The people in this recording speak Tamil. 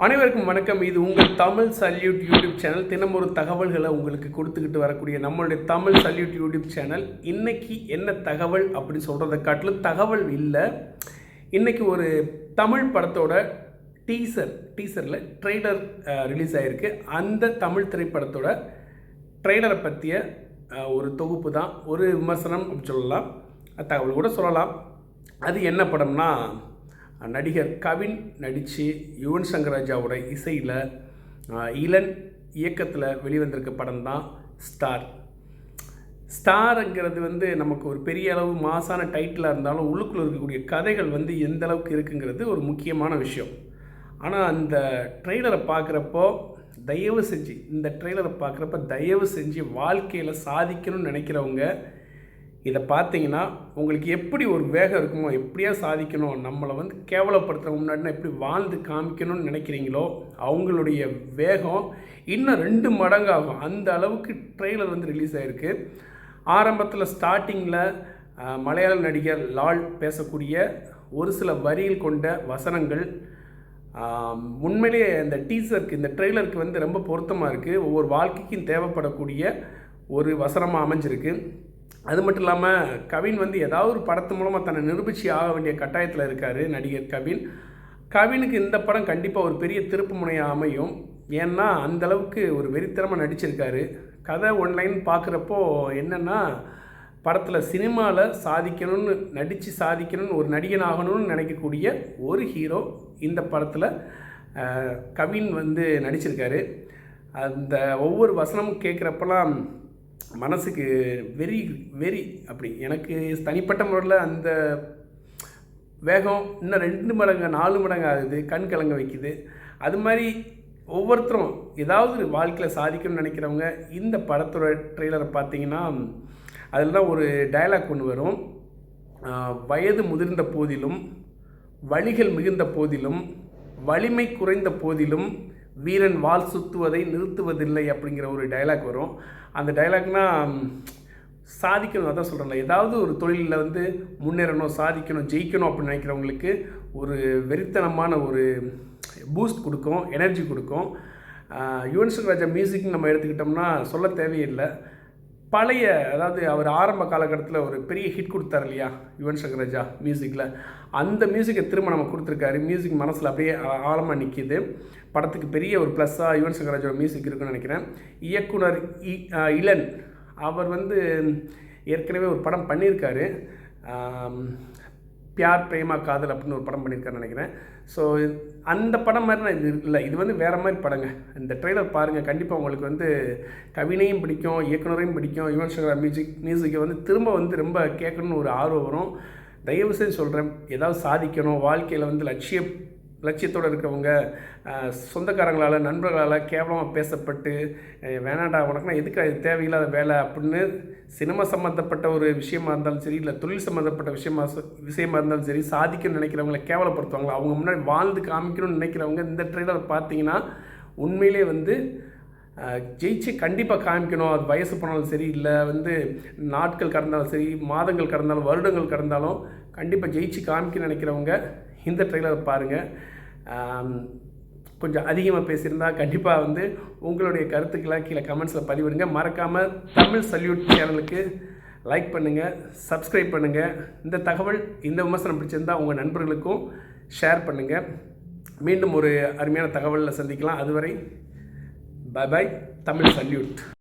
அனைவருக்கும் வணக்கம். இது உங்கள் தமிழ் சல்யூட் யூடியூப் சேனல். தினம் ஒரு தகவல்களை உங்களுக்கு கொடுத்துக்கிட்டு வரக்கூடிய நம்மளுடைய தமிழ் சல்யூட் யூடியூப் சேனல். இன்றைக்கி என்ன தகவல் அப்படின்னு சொல்கிறத காட்டிலும் தகவல் இல்லை. இன்றைக்கி ஒரு தமிழ் படத்தோட டீசரில் ட்ரெய்லர் ரிலீஸ் ஆகிருக்கு. அந்த தமிழ் திரைப்படத்தோட ட்ரெய்லரை பற்றிய ஒரு தொகுப்பு தான், ஒரு விமர்சனம் அப்படின்னு சொல்லலாம், தகவல் கூட சொல்லலாம். அது என்ன படம்னா, நடிகர் கவின் நடித்து யுவன் சங்கர் ராஜாவோட இசையில் இளன் இயக்கத்தில் வெளிவந்திருக்க படம் தான் ஸ்டாருங்கிறது நமக்கு ஒரு பெரிய அளவு மாசான டைட்டிலாக இருந்தாலும் உள்ளுக்குள்ளே இருக்கக்கூடிய கதைகள் எந்த அளவுக்கு இருக்குங்கிறது ஒரு முக்கியமான விஷயம். ஆனால் அந்த ட்ரெய்லரை பார்க்குறப்போ தயவு செஞ்சு வாழ்க்கையில் சாதிக்கணும்னு நினைக்கிறவங்க இதை பார்த்தீங்கன்னா உங்களுக்கு எப்படி ஒரு வேகம் இருக்குமோ, எப்படியா சாதிக்கணும், நம்மளை கேவலப்படுத்துகிற முன்னாடினா எப்படி வாழ்ந்து காமிக்கணும்னு நினைக்கிறீங்களோ அவங்களுடைய வேகம் இன்னும் 2 மடங்காகும். அந்த அளவுக்கு ட்ரெய்லர் ரிலீஸ் ஆகிருக்கு. ஆரம்பத்தில் ஸ்டார்டிங்கில் மலையாள நடிகர் லால் பேசக்கூடிய ஒரு சில வரிகள் கொண்ட வசனங்கள் உண்மையிலேயே இந்த ட்ரெய்லருக்கு ரொம்ப பொருத்தமாக இருக்குது. ஒவ்வொரு வாழ்க்கைக்கும் தேவைப்படக்கூடிய ஒரு வசனமாக அமைஞ்சிருக்கு. அது மட்டும் இல்லாமல் கவின் ஏதாவது ஒரு படத்து மூலமாக தன்னை நிரூபித்து ஆக வேண்டிய கட்டாயத்தில் இருக்கார் நடிகர் கவினுக்கு இந்த படம் கண்டிப்பாக ஒரு பெரிய திருப்பு முனையாக அமையும். ஏன்னா அந்தளவுக்கு ஒரு வெறித்தனமாக நடிச்சிருக்காரு. கதை ஒன்லைன் பார்க்குறப்போ என்னென்னா, படத்தில் சினிமாவில் சாதிக்கணும்னு ஒரு நடிகன் ஆகணும்னு நினைக்கக்கூடிய ஒரு ஹீரோ இந்த படத்தில் கவின் நடிச்சிருக்காரு. அந்த ஒவ்வொரு வசனமும் கேட்குறப்பெல்லாம் மனசுக்கு வெறி அப்படி எனக்கு தனிப்பட்ட முறையில் அந்த வேகம் இன்னும் 2 மடங்கு 4 மடங்கு ஆகுது, கண் கலங்க வைக்குது. அது மாதிரி ஒவ்வொருத்தரும் ஏதாவது வாழ்க்கையில் சாதிக்கணும்னு நினைக்கிறவங்க இந்த படத்தோட ட்ரெய்லரை பார்த்தீங்கன்னா அதில் தான் ஒரு டயலாக் ஒன்று வரும். வயது முதிர்ந்த போதிலும், வலிகள் மிகுந்த போதிலும், வலிமை குறைந்த போதிலும் வீரன் வாள் சுற்றுவதை நிறுத்துவதில்லை அப்படிங்கிற ஒரு டைலாக் வரும். அந்த டைலாக்னால் சாதிக்கணும், அதான் சொல்கிறேன்ல, ஏதாவது ஒரு தொழிலில் முன்னேறணும், சாதிக்கணும், ஜெயிக்கணும் அப்படின்னு நினைக்கிறவங்களுக்கு ஒரு வெறித்தனமான ஒரு பூஸ்ட் கொடுக்கும், எனர்ஜி கொடுக்கும். யுவன் சங்கர் ராஜா மியூசிக்னு நம்ம எடுத்துக்கிட்டோம்னா சொல்ல தேவையில்லை. அதாவது அவர் ஆரம்ப காலகட்டத்தில் ஒரு பெரிய ஹிட் கொடுத்தார் இல்லையா யுவன் சங்கர் ராஜா மியூசிக்கில், அந்த மியூசிக்கை திரும்ப நம்ம கொடுத்துருக்காரு. மியூசிக் மனசில் அப்படியே ஆழமாக நிற்கிது. படத்துக்கு பெரிய ஒரு ப்ளஸ்ஸாக யுவன் சங்கர் ராஜா மியூசிக் இருக்குன்னு நினைக்கிறேன். இயக்குனர் இளன் அவர் ஏற்கனவே ஒரு படம் பண்ணியிருக்காரு, பியார் பிரேமா காதல் அப்படின்னு ஒரு படம் பண்ணியிருக்காருன்னு நினைக்கிறேன். ஸோ அந்த படம் மாதிரி நான் இது இல்லை, இது வேறு மாதிரி படங்க. இந்த ட்ரெய்லர் பாருங்கள், கண்டிப்பாக உங்களுக்கு கவினையும் பிடிக்கும், இயக்குனரையும் பிடிக்கும். யுவன் சங்கர் மியூசிக்கை திரும்ப ரொம்ப கேட்கணும்னு ஒரு ஆர்வம் வரும். தயவு செஞ்சு சொல்கிறேன், ஏதாவது சாதிக்கணும், வாழ்க்கையில் லட்சியத்தோடு இருக்கிறவங்க சொந்தக்காரங்களால் நண்பர்களால் கேவலமாக பேசப்பட்டு வேணாண்டா உனக்குனா எதுக்கு அது தேவையில்லாத வேலை அப்படின்னு சினிமா சம்மந்தப்பட்ட ஒரு விஷயமா இருந்தாலும் சரி, இல்லை தொழில் சம்மந்தப்பட்ட விஷயமா இருந்தாலும் சரி, சாதிக்கணும்னு நினைக்கிறவங்கள கேவலப்படுத்துவாங்க. அவங்க முன்னாடி வாழ்ந்து காமிக்கணும்னு நினைக்கிறவங்க இந்த ட்ரெய்லர் பார்த்தீங்கன்னா உண்மையிலே ஜெயிச்சு கண்டிப்பாக காமிக்கணும். அது வயசு போனாலும் சரி, இல்லை நாட்கள் கடந்தாலும் சரி, மாதங்கள் கடந்தாலும், வருடங்கள் கடந்தாலும் கண்டிப்பாக ஜெயிச்சு காமிக்கணும்னு நினைக்கிறவங்க இந்த ட்ரெய்லரை பாருங்கள். கொஞ்சம் அதிகமாக பேசியிருந்தால் கண்டிப்பாக உங்களுடைய கருத்துக்களை கீழே கமெண்ட்ஸில் பதிவிடுங்க. மறக்காமல் தமிழ் சல்யூட் சேனலுக்கு லைக் பண்ணுங்கள், சப்ஸ்கிரைப் பண்ணுங்கள். இந்த தகவல், இந்த விமர்சனம் பிடிச்சிருந்தால் உங்கள் நண்பர்களுக்கும் ஷேர் பண்ணுங்கள். மீண்டும் ஒரு அருமையான தகவலில் சந்திக்கலாம். அதுவரை பாய் தமிழ் சல்யூட்.